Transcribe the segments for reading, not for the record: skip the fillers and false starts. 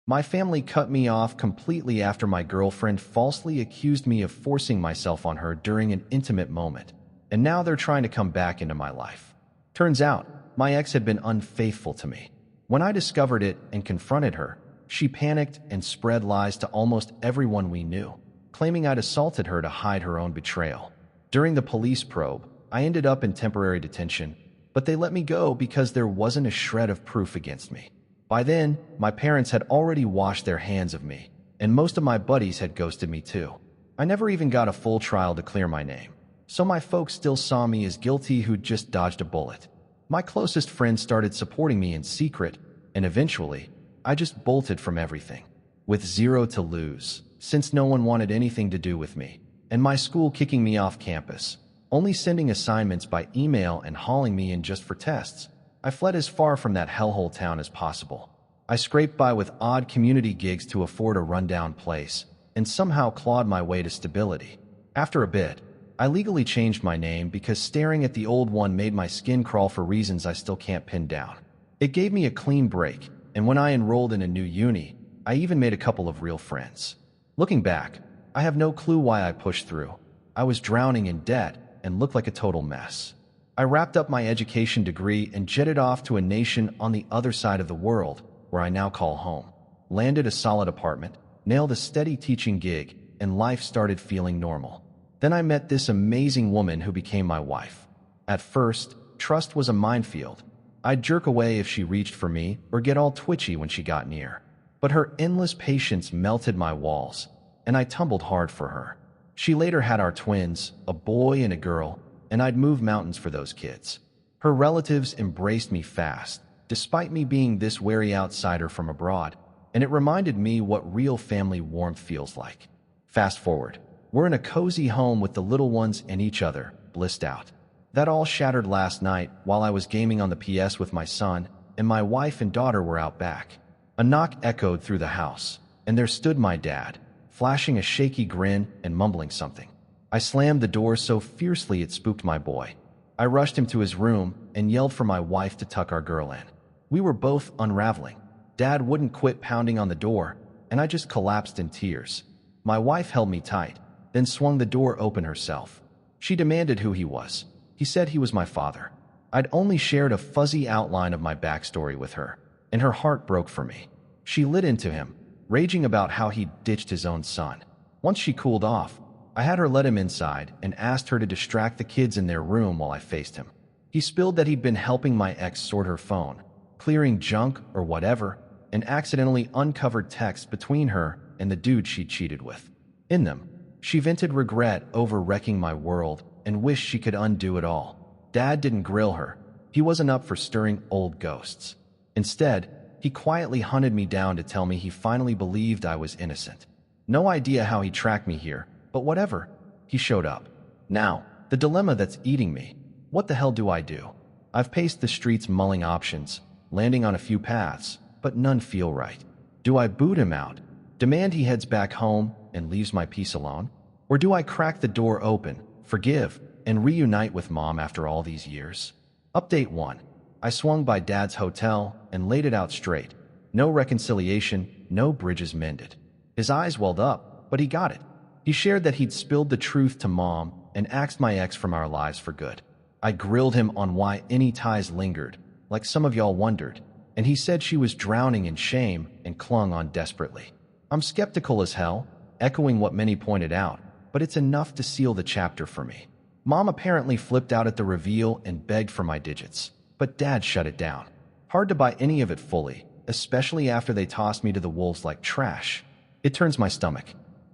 My family cut me off completely after my girlfriend falsely accused me of forcing myself on her during an intimate moment, and now they're trying to come back into my life. Turns out, my ex had been unfaithful to me. When I discovered it and confronted her, she panicked and spread lies to almost everyone we knew, claiming I'd assaulted her to hide her own betrayal. During the police probe, I ended up in temporary detention, but they let me go because there wasn't a shred of proof against me. By then, my parents had already washed their hands of me, and most of my buddies had ghosted me too. I never even got a full trial to clear my name, so my folks still saw me as guilty who'd just dodged a bullet. My closest friends started supporting me in secret, and eventually, I just bolted from everything, with zero to lose, since no one wanted anything to do with me, and my school kicking me off campus, only sending assignments by email and hauling me in just for tests. I fled as far from that hellhole town as possible. I scraped by with odd community gigs to afford a rundown place, and somehow clawed my way to stability. After a bit, I legally changed my name because staring at the old one made my skin crawl for reasons I still can't pin down. It gave me a clean break, and when I enrolled in a new uni, I even made a couple of real friends. Looking back, I have no clue why I pushed through. I was drowning in debt and looked like a total mess. I wrapped up my education degree and jetted off to a nation on the other side of the world, where I now call home. Landed a solid apartment, nailed a steady teaching gig, and life started feeling normal. Then I met this amazing woman who became my wife. At first, trust was a minefield. I'd jerk away if she reached for me or get all twitchy when she got near. But her endless patience melted my walls, and I tumbled hard for her. She later had our twins, a boy and a girl, and I'd move mountains for those kids. Her relatives embraced me fast, despite me being this wary outsider from abroad, and it reminded me what real family warmth feels like. Fast forward, we're in a cozy home with the little ones and each other, blissed out. That all shattered last night while I was gaming on the PS with my son, and my wife and daughter were out back. A knock echoed through the house, and there stood my dad, flashing a shaky grin and mumbling something. I slammed the door so fiercely it spooked my boy. I rushed him to his room and yelled for my wife to tuck our girl in. We were both unraveling. Dad wouldn't quit pounding on the door, and I just collapsed in tears. My wife held me tight, then swung the door open herself. She demanded who he was. He said he was my father. I'd only shared a fuzzy outline of my backstory with her, and her heart broke for me. She lit into him, raging about how he'd ditched his own son. Once she cooled off, I had her let him inside and asked her to distract the kids in their room while I faced him. He spilled that he'd been helping my ex sort her phone, clearing junk or whatever, and accidentally uncovered texts between her and the dude she'd cheated with. In them, she vented regret over wrecking my world and wished she could undo it all. Dad didn't grill her. He wasn't up for stirring old ghosts. Instead, he quietly hunted me down to tell me he finally believed I was innocent. No idea how he tracked me here, but whatever, he showed up. Now, the dilemma that's eating me. What the hell do I do? I've paced the streets mulling options, landing on a few paths, but none feel right. Do I boot him out, demand he heads back home and leaves my peace alone? Or do I crack the door open, forgive, and reunite with Mom after all these years? Update 1. I swung by Dad's hotel and laid it out straight. No reconciliation, no bridges mended. His eyes welled up, but he got it. He shared that he'd spilled the truth to Mom and axed my ex from our lives for good. I grilled him on why any ties lingered, like some of y'all wondered, and he said she was drowning in shame and clung on desperately. I'm skeptical as hell, echoing what many pointed out, but it's enough to seal the chapter for me. Mom apparently flipped out at the reveal and begged for my digits, but Dad shut it down. Hard to buy any of it fully, especially after they tossed me to the wolves like trash. It turns my stomach.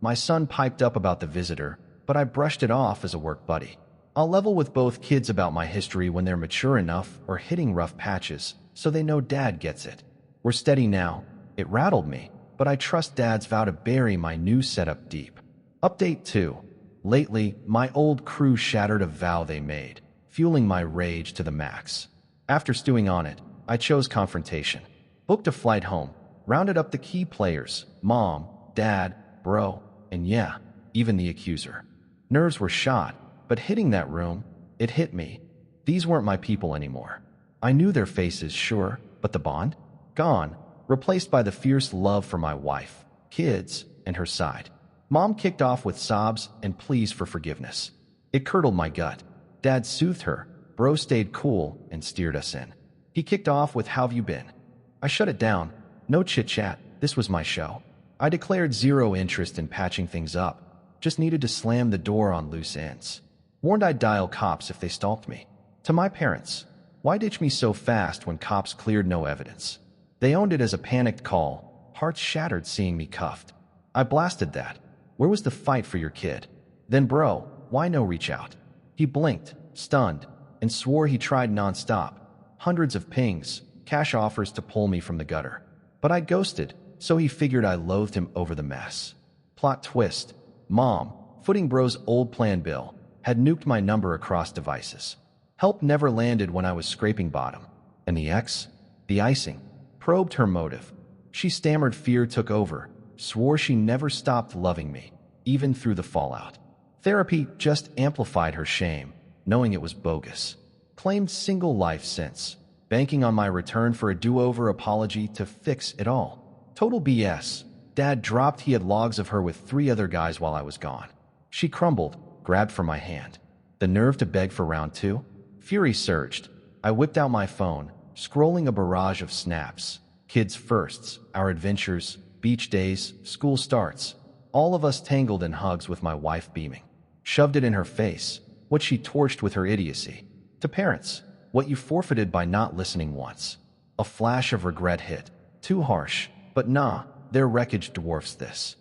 My son piped up about the visitor, but I brushed it off as a work buddy. I'll level with both kids about my history when they're mature enough or hitting rough patches, so they know Dad gets it. We're steady now. It rattled me, but I trust Dad's vow to bury my new setup deep. Update 2. Lately, my old crew shattered a vow they made, fueling my rage to the max. After stewing on it, I chose confrontation. Booked a flight home, rounded up the key players, Mom, Dad, bro, and yeah, even the accuser. Nerves were shot, but hitting that room, it hit me. These weren't my people anymore. I knew their faces, sure, but the bond? Gone. replaced by the fierce love for my wife, kids, and her side. Mom kicked off with sobs and pleas for forgiveness. It curdled my gut. Dad soothed her. Bro stayed cool and steered us in. He kicked off with "How've you been?" I shut it down. No chit-chat. This was my show. I declared zero interest in patching things up. Just needed to slam the door on loose ends. Warned I'd dial cops if they stalked me. To my parents, why ditch me so fast when cops cleared no evidence? They owned it as a panicked call, hearts shattered seeing me cuffed. I blasted that. Where was the fight for your kid? Then bro, why no reach out? He blinked, stunned, and swore he tried nonstop. Hundreds of pings, cash offers to pull me from the gutter. But I ghosted, so he figured I loathed him over the mess. Plot twist. Mom, footing bro's old plan bill, had nuked my number across devices. Help never landed when I was scraping bottom. And the ex? The icing. Probed her motive. She stammered fear took over, swore she never stopped loving me, even through the fallout. Therapy just amplified her shame, knowing it was bogus. Claimed single life since, banking on my return for a do-over apology to fix it all. Total BS. Dad dropped he had logs of her with 3 other guys while I was gone. She crumbled, grabbed for my hand. The nerve to beg for round 2? Fury surged. I whipped out my phone, scrolling a barrage of snaps. Kids' firsts, our adventures, beach days, school starts. All of us tangled in hugs with my wife beaming. Shoved it in her face, what she torched with her idiocy. To parents, what you forfeited by not listening once. A flash of regret hit. Too harsh, but nah, their wreckage dwarfs this.